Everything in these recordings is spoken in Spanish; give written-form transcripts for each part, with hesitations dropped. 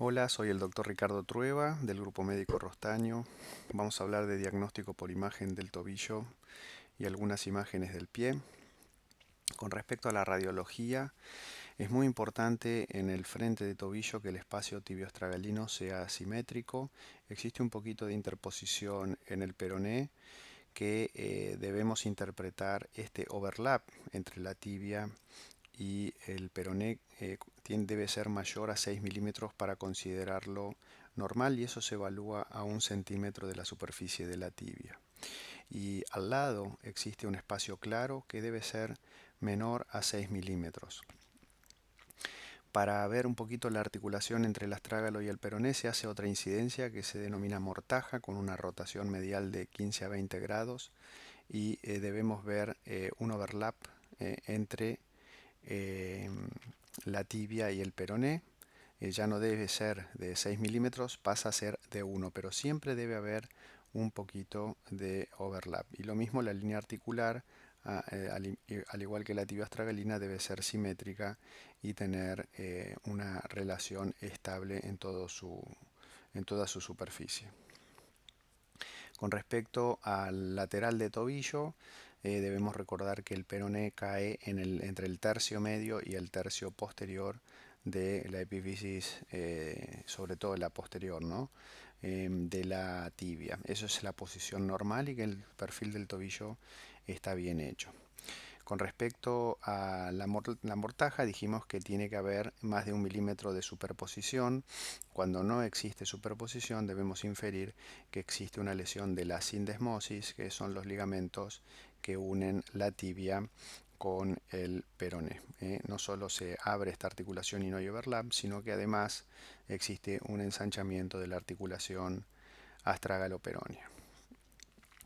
Hola, soy el doctor Ricardo Trueba del Grupo Médico Rostaño. Vamos a hablar de diagnóstico por imagen del tobillo y algunas imágenes del pie. Con respecto a la radiología, es muy importante en el frente de tobillo que el espacio tibioestragalino sea simétrico. Existe un poquito de interposición en el peroné que debemos interpretar este overlap entre la tibia y el peroné debe ser mayor a 6 milímetros para considerarlo normal, y eso se evalúa a 1 centímetro de la superficie de la tibia. Y al lado existe un espacio claro que debe ser menor a 6 milímetros. Para ver un poquito la articulación entre el astrágalo y el peroné se hace otra incidencia que se denomina mortaja, con una rotación medial de 15 a 20 grados, y debemos ver un overlap entre eh, la tibia y el peroné. Ya no debe ser de 6 milímetros, pasa a ser de 1, pero siempre debe haber un poquito de overlap. Y lo mismo la línea articular, al igual que la tibia astragalina, debe ser simétrica y tener una relación estable en toda su superficie. Con respecto al lateral de tobillo, debemos recordar que el peroné cae entre el tercio medio y el tercio posterior de la epífisis, sobre todo la posterior, ¿no? De la tibia. Eso es la posición normal y que el perfil del tobillo está bien hecho. Con respecto a la mortaja, dijimos que tiene que haber más de 1 milímetro de superposición. Cuando no existe superposición, debemos inferir que existe una lesión de la sindesmosis, que son los ligamentos que unen la tibia con el peroné. No solo se abre esta articulación y no hay overlap, sino que además existe un ensanchamiento de la articulación astragalo-peronea.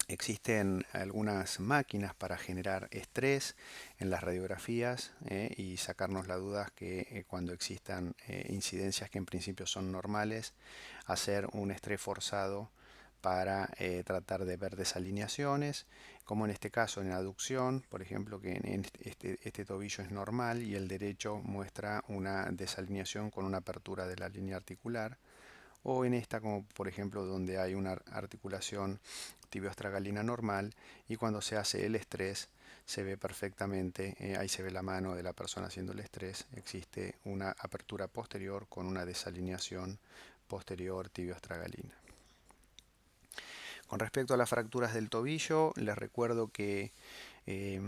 Existen algunas máquinas para generar estrés en las radiografías y sacarnos la duda que cuando existan incidencias que en principio son normales, hacer un estrés forzado para tratar de ver desalineaciones, como en este caso en aducción, por ejemplo, que en este tobillo es normal y el derecho muestra una desalineación con una apertura de la línea articular, o en esta como por ejemplo donde hay una articulación tibioastragalina normal y cuando se hace el estrés se ve perfectamente, ahí se ve la mano de la persona haciendo el estrés, existe una apertura posterior con una desalineación posterior tibioastragalina. Con respecto a las fracturas del tobillo, les recuerdo que eh,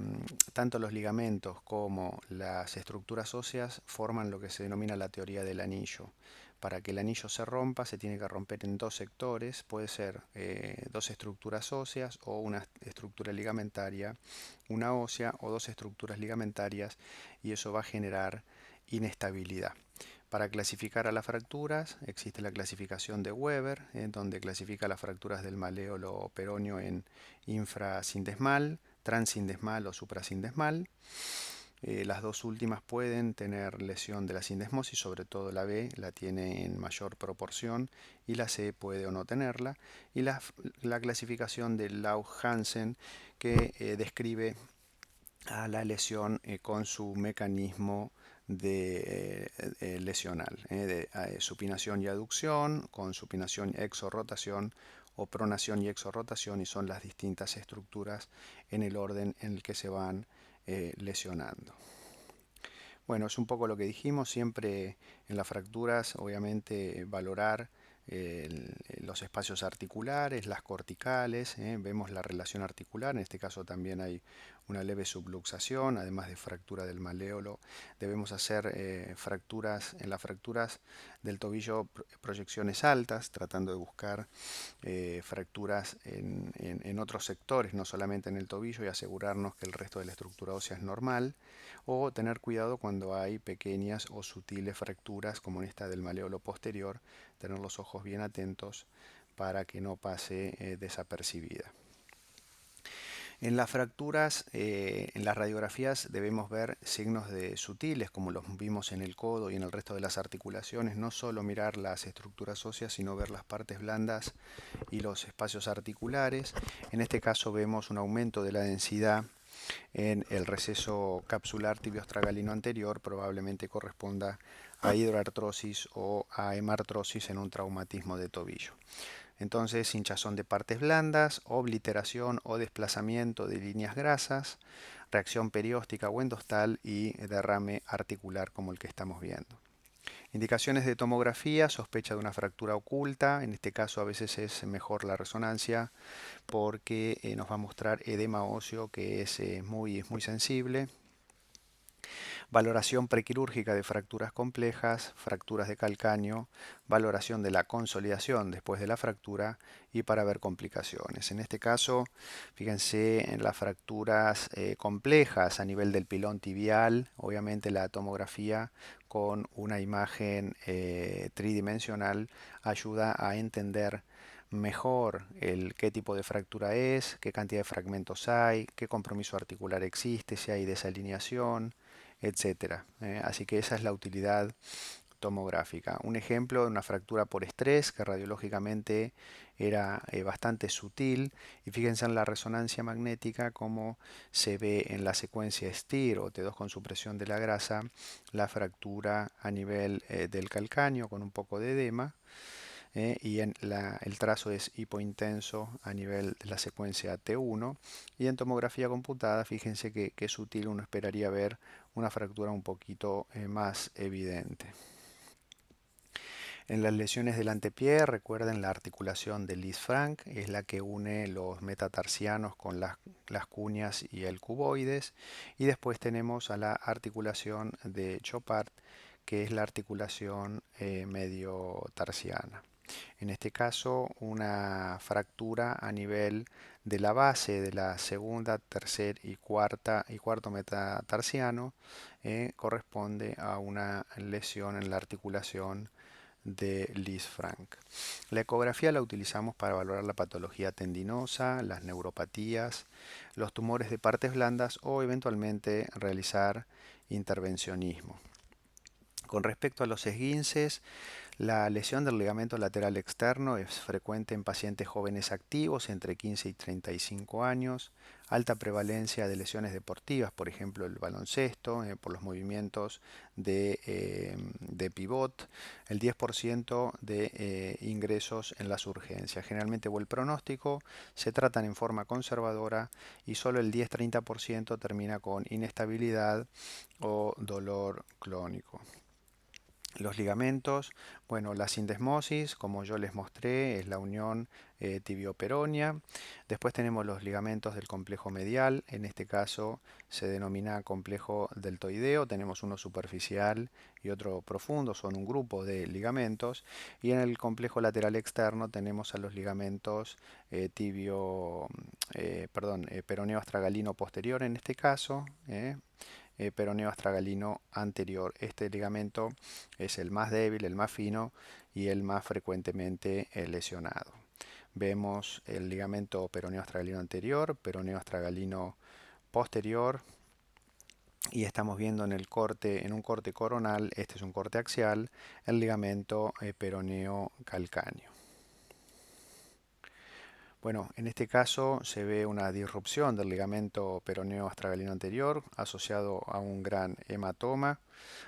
tanto los ligamentos como las estructuras óseas forman lo que se denomina la teoría del anillo. Para que el anillo se rompa, se tiene que romper en dos sectores, puede ser dos estructuras óseas o una estructura ligamentaria, una ósea o dos estructuras ligamentarias, y eso va a generar inestabilidad. Para clasificar a las fracturas existe la clasificación de Weber, donde clasifica las fracturas del maléolo peroneo en infrasindesmal, transindesmal o suprasindesmal. Las dos últimas pueden tener lesión de la sindesmosis, sobre todo la B la tiene en mayor proporción y la C puede o no tenerla. Y la clasificación de Lau-Hansen, que describe a la lesión con su mecanismo de lesional, de supinación y aducción, con supinación y exorrotación, o pronación y exorrotación, y son las distintas estructuras en el orden en el que se van lesionando. Bueno, es un poco lo que dijimos, siempre en las fracturas, obviamente, valorar los espacios articulares, las corticales, vemos la relación articular, en este caso también hay una leve subluxación, además de fractura del maléolo. Debemos hacer en las fracturas del tobillo proyecciones altas, tratando de buscar fracturas en otros sectores, no solamente en el tobillo, y asegurarnos que el resto de la estructura ósea es normal, o tener cuidado cuando hay pequeñas o sutiles fracturas como en esta del maléolo posterior, tener los ojos bien atentos para que no pase desapercibida. En las fracturas, en las radiografías debemos ver signos sutiles, como los vimos en el codo y en el resto de las articulaciones, no solo mirar las estructuras óseas, sino ver las partes blandas y los espacios articulares. En este caso vemos un aumento de la densidad en el receso capsular tibioastragalino anterior, probablemente corresponda a hidroartrosis o a hemartrosis en un traumatismo de tobillo. Entonces, hinchazón de partes blandas, obliteración o desplazamiento de líneas grasas, reacción perióstica o endostal y derrame articular como el que estamos viendo. Indicaciones de tomografía: sospecha de una fractura oculta. En este caso a veces es mejor la resonancia porque nos va a mostrar edema óseo, que es muy sensible. Valoración prequirúrgica de fracturas complejas, fracturas de calcáneo, valoración de la consolidación después de la fractura y para ver complicaciones. En este caso, fíjense en las fracturas complejas a nivel del pilón tibial. Obviamente la tomografía con una imagen tridimensional ayuda a entender mejor qué tipo de fractura es, qué cantidad de fragmentos hay, qué compromiso articular existe, si hay desalineación, etcétera. Así que esa es la utilidad tomográfica. Un ejemplo de una fractura por estrés que radiológicamente era bastante sutil, y fíjense en la resonancia magnética cómo se ve en la secuencia STIR o T2 con supresión de la grasa la fractura a nivel del calcáneo con un poco de edema. Y el trazo es hipointenso a nivel de la secuencia T1, y en tomografía computada fíjense que es sutil, uno esperaría ver una fractura un poquito más evidente. En las lesiones del antepié, recuerden la articulación de Lisfranc, es la que une los metatarsianos con las cuñas y el cuboides, y después tenemos a la articulación de Chopard, que es la articulación medio tarsiana. En este caso, una fractura a nivel de la base de la segunda, tercer y cuarto metatarsiano corresponde a una lesión en la articulación de Lisfranc. La ecografía la utilizamos para valorar la patología tendinosa, las neuropatías, los tumores de partes blandas o eventualmente realizar intervencionismo. Con respecto a los esguinces, la lesión del ligamento lateral externo es frecuente en pacientes jóvenes activos entre 15 y 35 años, alta prevalencia de lesiones deportivas, por ejemplo el baloncesto, por los movimientos de pivot, el 10% de ingresos en las urgencias. Generalmente buen pronóstico, se tratan en forma conservadora y solo el 10-30% termina con inestabilidad o dolor crónico. Los ligamentos, bueno, la sindesmosis, como yo les mostré, es la unión tibio-peronea. Después tenemos los ligamentos del complejo medial, en este caso se denomina complejo deltoideo. Tenemos uno superficial y otro profundo, son un grupo de ligamentos. Y en el complejo lateral externo tenemos a los ligamentos peroneo astragalino posterior en este caso. Peroneo astragalino anterior. Este ligamento es el más débil, el más fino y el más frecuentemente lesionado. Vemos el ligamento peroneo astragalino anterior, peroneo astragalino posterior, y estamos viendo en un corte coronal, este es un corte axial, el ligamento peroneo calcáneo. Bueno, en este caso se ve una disrupción del ligamento peroneo astragalino anterior asociado a un gran hematoma.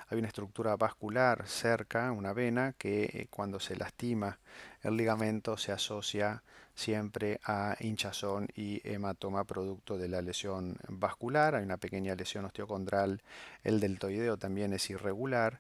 Hay una estructura vascular cerca, una vena, que cuando se lastima el ligamento se asocia siempre a hinchazón y hematoma producto de la lesión vascular. Hay una pequeña lesión osteocondral, el deltoideo también es irregular,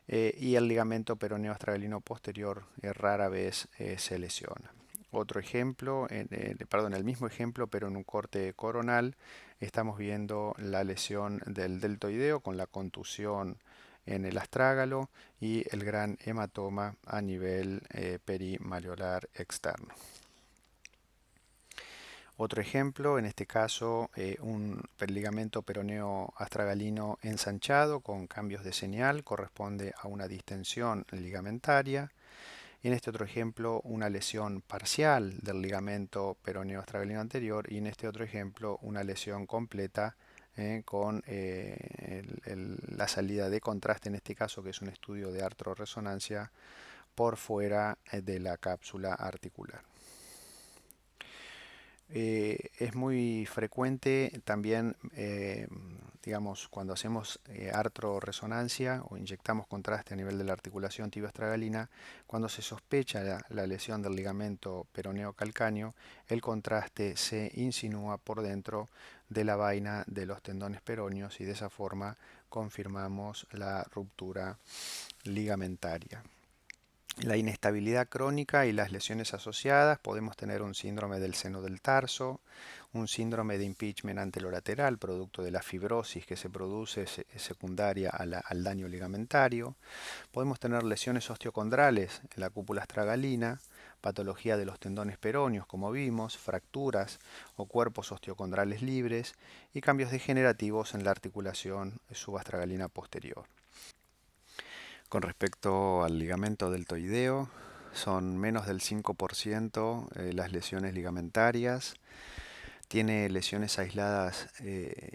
y el ligamento peroneo astragalino posterior rara vez se lesiona. Otro ejemplo, el mismo ejemplo, pero en un corte coronal, estamos viendo la lesión del deltoideo con la contusión en el astrágalo y el gran hematoma a nivel perimalleolar externo. Otro ejemplo, en este caso, un ligamento peroneo astragalino ensanchado con cambios de señal, corresponde a una distensión ligamentaria. Y en este otro ejemplo, una lesión parcial del ligamento peroneo astragalino anterior, y en este otro ejemplo, una lesión completa con la salida de contraste, en este caso, que es un estudio de artrorresonancia por fuera de la cápsula articular. Es muy frecuente también, digamos, cuando hacemos artroresonancia o inyectamos contraste a nivel de la articulación tibio-astragalina, cuando se sospecha la lesión del ligamento peroneo calcáneo, el contraste se insinúa por dentro de la vaina de los tendones peroneos y de esa forma confirmamos la ruptura ligamentaria. La inestabilidad crónica y las lesiones asociadas, podemos tener un síndrome del seno del tarso, un síndrome de impingement anterolateral, producto de la fibrosis que se produce secundaria al daño ligamentario. Podemos tener lesiones osteocondrales en la cúpula astragalina, patología de los tendones peroneos, como vimos, fracturas o cuerpos osteocondrales libres y cambios degenerativos en la articulación subastragalina posterior. Con respecto al ligamento deltoideo, son menos del 5% las lesiones ligamentarias. Tiene lesiones aisladas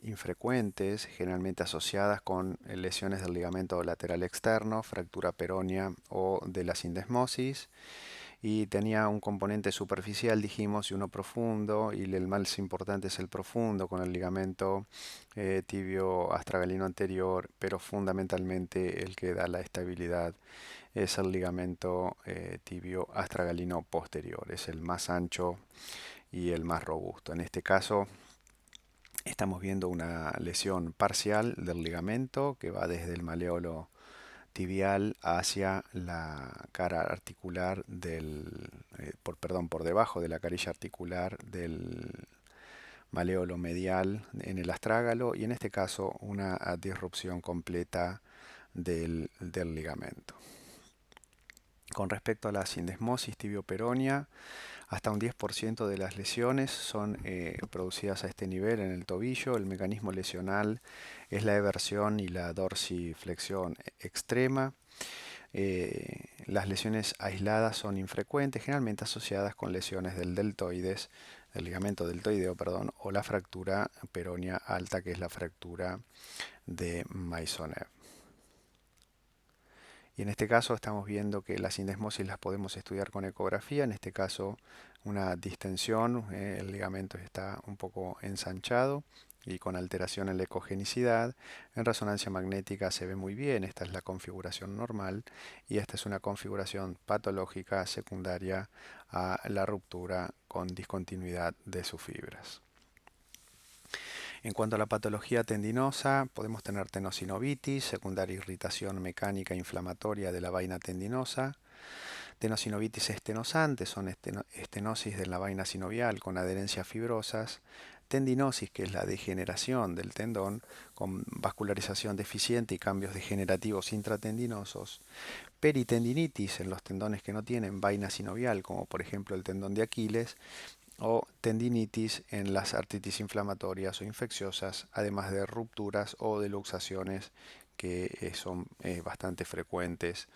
infrecuentes, generalmente asociadas con lesiones del ligamento lateral externo, fractura peronea o de la sindesmosis. Y tenía un componente superficial, dijimos, y uno profundo, y el más importante es el profundo, con el ligamento tibio astragalino anterior, pero fundamentalmente el que da la estabilidad es el ligamento tibio astragalino posterior, es el más ancho y el más robusto. En este caso estamos viendo una lesión parcial del ligamento que va desde el maléolo tibial hacia la cara articular por debajo de la carilla articular del maléolo medial en el astrágalo y en este caso una disrupción completa del ligamento. Con respecto a la sindesmosis tibio-peronea, hasta un 10% de las lesiones son producidas a este nivel en el tobillo. El mecanismo lesional es la eversión y la dorsiflexión extrema. Las lesiones aisladas son infrecuentes, generalmente asociadas con lesiones del deltoides, del ligamento deltoideo, perdón, o la fractura peronea alta, que es la fractura de Maisonneuve. Y en este caso estamos viendo que las sindesmosis las podemos estudiar con ecografía, en este caso una distensión, el ligamento está un poco ensanchado y con alteración en la ecogenicidad. En resonancia magnética se ve muy bien, esta es la configuración normal y esta es una configuración patológica secundaria a la ruptura con discontinuidad de sus fibras. En cuanto a la patología tendinosa, podemos tener tenosinovitis, secundaria irritación mecánica inflamatoria de la vaina tendinosa, tenosinovitis estenosante, son estenosis de la vaina sinovial con adherencias fibrosas, tendinosis, que es la degeneración del tendón con vascularización deficiente y cambios degenerativos intratendinosos, peritendinitis en los tendones que no tienen vaina sinovial, como por ejemplo el tendón de Aquiles, o tendinitis en las artritis inflamatorias o infecciosas, además de rupturas o de luxaciones que son bastante frecuentes,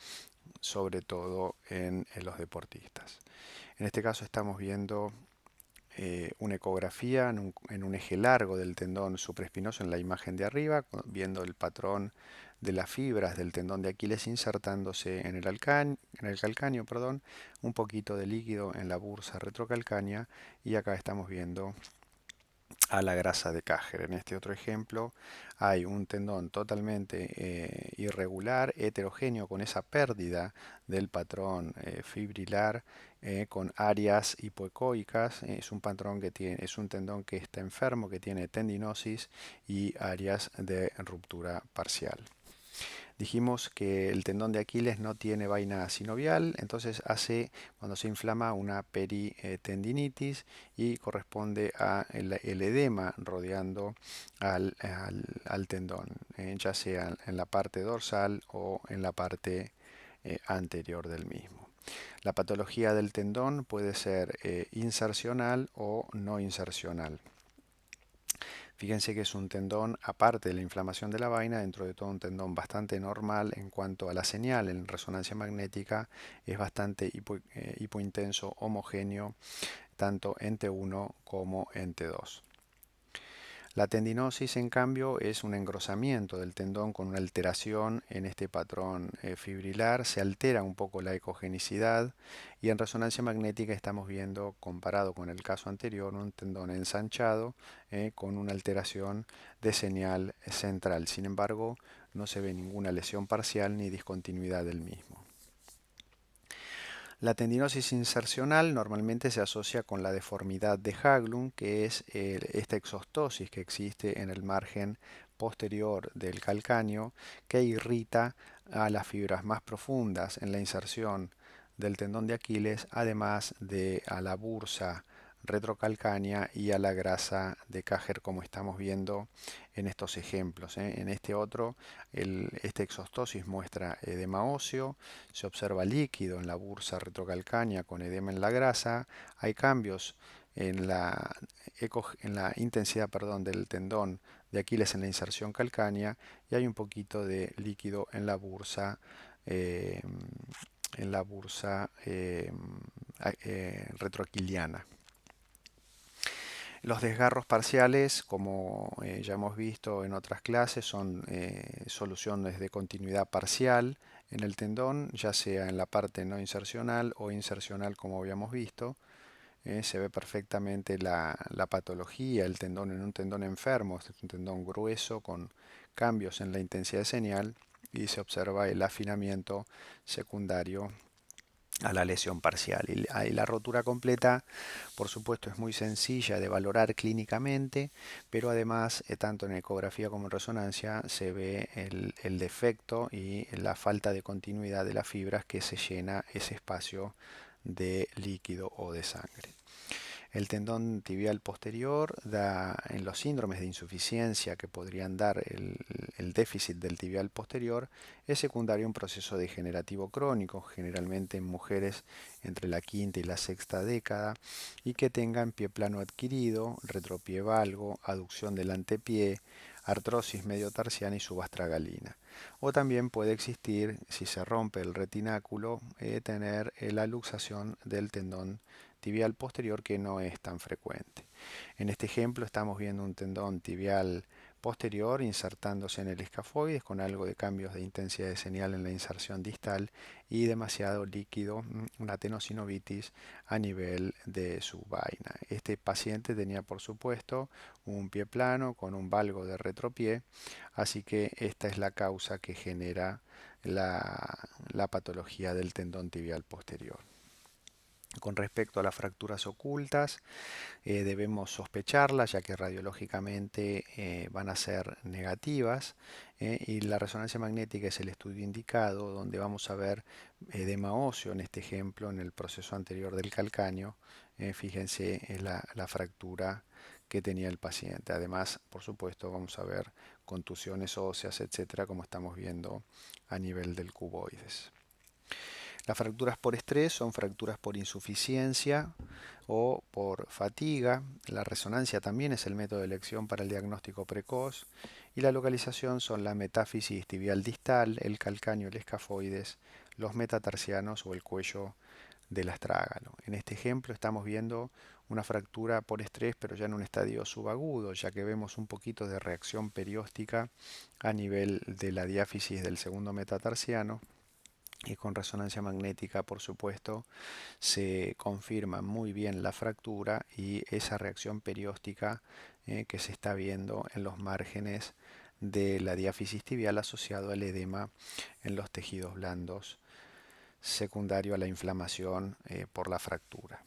sobre todo en los deportistas. En este caso estamos viendo una ecografía en un eje largo del tendón supraespinoso en la imagen de arriba, viendo el patrón de las fibras del tendón de Aquiles insertándose en el calcáneo, perdón, un poquito de líquido en la bursa retrocalcánea y acá estamos viendo a la grasa de Käger. En este otro ejemplo hay un tendón totalmente irregular, heterogéneo, con esa pérdida del patrón fibrilar, con áreas hipoecoicas. Es un patrón que tiene, es un tendón que está enfermo, que tiene tendinosis y áreas de ruptura parcial. Dijimos que el tendón de Aquiles no tiene vaina sinovial, entonces hace, cuando se inflama, una peritendinitis y corresponde a el edema rodeando al tendón, ya sea en la parte dorsal o en la parte anterior del mismo. La patología del tendón puede ser insercional o no insercional. Fíjense que es un tendón, aparte de la inflamación de la vaina, dentro de todo un tendón bastante normal en cuanto a la señal en resonancia magnética, es bastante hipointenso, homogéneo, tanto en T1 como en T2. La tendinosis, en cambio, es un engrosamiento del tendón con una alteración en este patrón fibrilar. Se altera un poco la ecogenicidad y en resonancia magnética estamos viendo, comparado con el caso anterior, un tendón ensanchado con una alteración de señal central. Sin embargo, no se ve ninguna lesión parcial ni discontinuidad del mismo. La tendinosis insercional normalmente se asocia con la deformidad de Haglund, que es esta exostosis que existe en el margen posterior del calcáneo, que irrita a las fibras más profundas en la inserción del tendón de Aquiles, además de a la bursa retrocalcánea y a la grasa de Cajer, como estamos viendo en estos ejemplos. En este otro, este exostosis muestra edema óseo, se observa líquido en la bursa retrocalcánea con edema en la grasa, hay cambios en la intensidad, perdón, del tendón de Aquiles en la inserción calcánea y hay un poquito de líquido eh, en la bursa retroaquiliana. Los desgarros parciales, como ya hemos visto en otras clases, son soluciones de continuidad parcial en el tendón, ya sea en la parte no insercional o insercional, como habíamos visto. Se ve perfectamente la patología, el tendón en un tendón enfermo, este es un tendón grueso con cambios en la intensidad de señal y se observa el afinamiento secundario a la lesión parcial. Y la rotura completa, por supuesto, es muy sencilla de valorar clínicamente, pero además, tanto en ecografía como en resonancia, se ve el defecto y la falta de continuidad de las fibras que se llena ese espacio de líquido o de sangre. El tendón tibial posterior da en los síndromes de insuficiencia que podrían dar el déficit del tibial posterior, es secundario a un proceso degenerativo crónico, generalmente en mujeres entre la quinta y la sexta década, y que tengan pie plano adquirido, retropié valgo, aducción del antepié, artrosis mediotarsiana y subastragalina. O también puede existir, si se rompe el retináculo, tener la luxación del tendón tibial posterior, que no es tan frecuente. En este ejemplo estamos viendo un tendón tibial posterior insertándose en el escafoides con algo de cambios de intensidad de señal en la inserción distal y demasiado líquido, una tenosinovitis a nivel de su vaina. Este paciente tenía, por supuesto, un pie plano con un valgo de retropié, así que esta es la causa que genera la patología del tendón tibial posterior. Con respecto a las fracturas ocultas, debemos sospecharlas ya que radiológicamente van a ser negativas, y la resonancia magnética es el estudio indicado donde vamos a ver edema óseo en este ejemplo en el proceso anterior del calcáneo. Fíjense en la fractura que tenía el paciente. Además, por supuesto, vamos a ver contusiones óseas, etcétera, como estamos viendo a nivel del cuboides. Las fracturas por estrés son fracturas por insuficiencia o por fatiga. La resonancia también es el método de elección para el diagnóstico precoz. Y la localización son la metáfisis tibial distal, el calcáneo, el escafoides, los metatarsianos o el cuello del astrágalo. En este ejemplo estamos viendo una fractura por estrés, pero ya en un estadio subagudo, ya que vemos un poquito de reacción perióstica a nivel de la diáfisis del segundo metatarsiano. Y con resonancia magnética, por supuesto, se confirma muy bien la fractura y esa reacción perióstica que se está viendo en los márgenes de la diáfisis tibial asociado al edema en los tejidos blandos secundario a la inflamación por la fractura.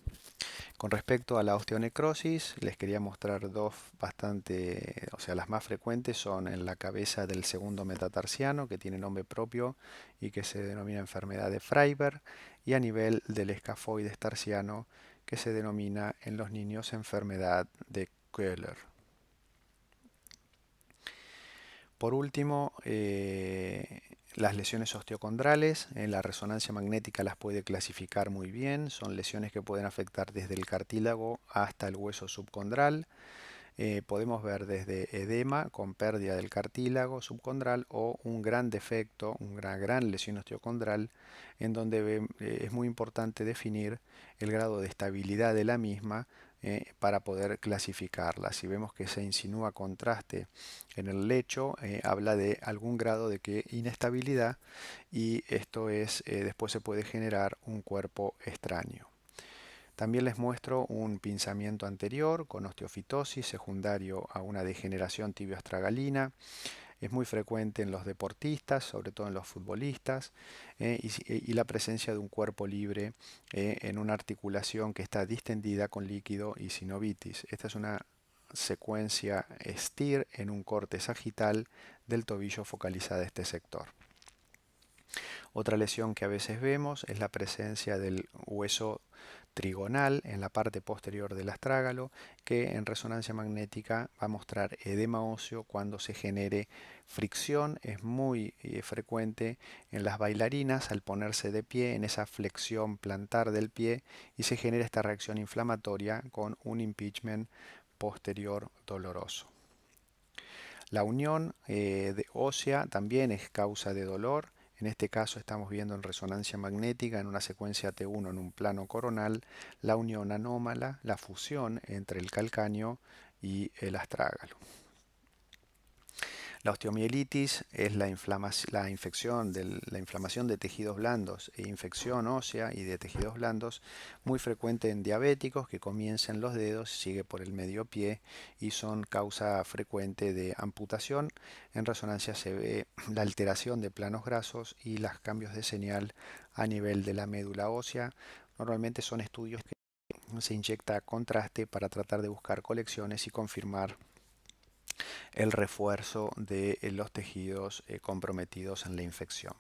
Con respecto a la osteonecrosis, les quería mostrar dos bastante, o sea, las más frecuentes son en la cabeza del segundo metatarsiano, que tiene nombre propio y que se denomina enfermedad de Freiberg, y a nivel del escafoides tarsiano, que se denomina en los niños enfermedad de Köhler. Por último, las lesiones osteocondrales, en la resonancia magnética las puede clasificar muy bien. Son lesiones que pueden afectar desde el cartílago hasta el hueso subcondral. Podemos ver desde edema con pérdida del cartílago subcondral o un gran defecto, una gran lesión osteocondral, en donde es muy importante definir el grado de estabilidad de la misma para poder clasificarla. Si vemos que se insinúa contraste en el lecho, habla de algún grado de inestabilidad, y esto es, después se puede generar un cuerpo extraño. También les muestro un pinzamiento anterior con osteofitosis secundario a una degeneración tibioastragalina. Es muy frecuente en los deportistas, sobre todo en los futbolistas, y la presencia de un cuerpo libre en una articulación que está distendida con líquido y sinovitis. Esta es una secuencia STIR en un corte sagital del tobillo focalizada a este sector. Otra lesión que a veces vemos es la presencia del hueso trigonal en la parte posterior del astrágalo, que en resonancia magnética va a mostrar edema óseo cuando se genere fricción. Es muy frecuente en las bailarinas al ponerse de pie, en esa flexión plantar del pie, y se genera esta reacción inflamatoria con un impingement posterior doloroso. La unión ósea también es causa de dolor. En este caso estamos viendo en resonancia magnética en una secuencia T1 en un plano coronal la unión anómala, la fusión entre el calcáneo y el astrágalo. La osteomielitis es la inflamación de tejidos blandos e infección ósea y de tejidos blandos, muy frecuente en diabéticos, que comienza en los dedos, sigue por el medio pie y son causa frecuente de amputación. En resonancia se ve la alteración de planos grasos y los cambios de señal a nivel de la médula ósea. Normalmente son estudios que se inyecta contraste para tratar de buscar colecciones y confirmar el refuerzo de los tejidos comprometidos en la infección.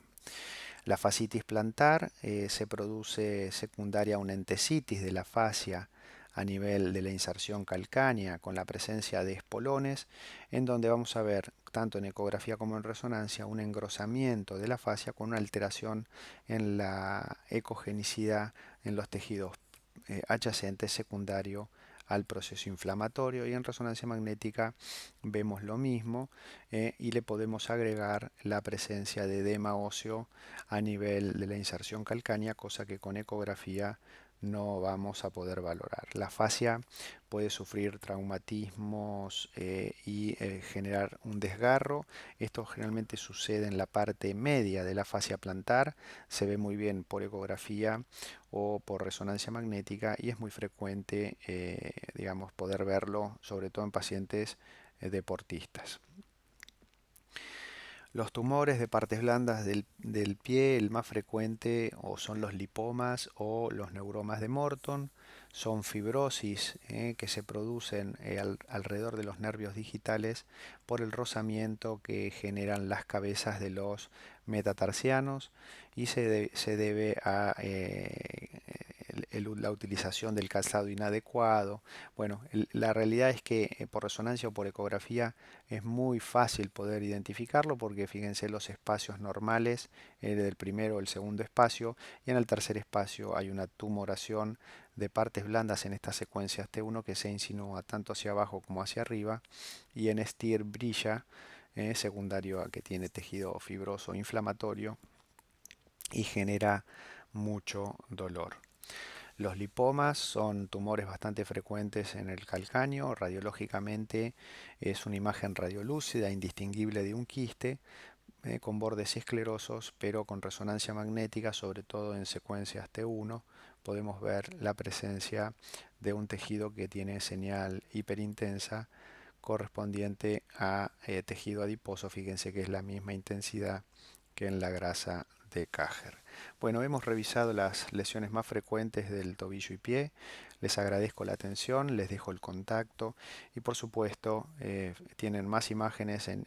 La fascitis plantar se produce secundaria a una entesitis de la fascia a nivel de la inserción calcánea con la presencia de espolones, en donde vamos a ver tanto en ecografía como en resonancia un engrosamiento de la fascia con una alteración en la ecogenicidad en los tejidos adyacentes secundario al proceso inflamatorio, y en resonancia magnética vemos lo mismo, y le podemos agregar la presencia de edema óseo a nivel de la inserción calcánea, cosa que con ecografía no vamos a poder valorar. La fascia puede sufrir traumatismos y generar un desgarro. Esto generalmente sucede en la parte media de la fascia plantar, se ve muy bien por ecografía o por resonancia magnética, y es muy frecuente, digamos, poder verlo, sobre todo en pacientes deportistas. Los tumores de partes blandas del pie, el más frecuente o son los lipomas o los neuromas de Morton. Son fibrosis que se producen alrededor de los nervios digitales por el rozamiento que generan las cabezas de los metatarsianos, y se debe a la utilización del calzado inadecuado. Bueno, la realidad es que por resonancia o por ecografía es muy fácil poder identificarlo, porque fíjense los espacios normales del primero o el segundo espacio, y en el tercer espacio hay una tumoración de partes blandas en estas secuencias T1 que se insinúa tanto hacia abajo como hacia arriba, y en STIR brilla, secundario a que tiene tejido fibroso inflamatorio y genera mucho dolor. Los lipomas son tumores bastante frecuentes en el calcáneo. Radiológicamente es una imagen radiolúcida, indistinguible de un quiste, con bordes esclerosos, pero con resonancia magnética, sobre todo en secuencias T1, podemos ver la presencia de un tejido que tiene señal hiperintensa correspondiente a tejido adiposo. Fíjense que es la misma intensidad que en la grasa de Cajer. Bueno, hemos revisado las lesiones más frecuentes del tobillo y pie. Les agradezco la atención, les dejo el contacto, y por supuesto tienen más imágenes en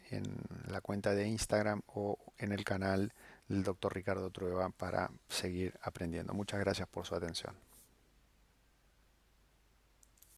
la cuenta de Instagram o en el canal del Dr. Ricardo Trueba para seguir aprendiendo. Muchas gracias por su atención.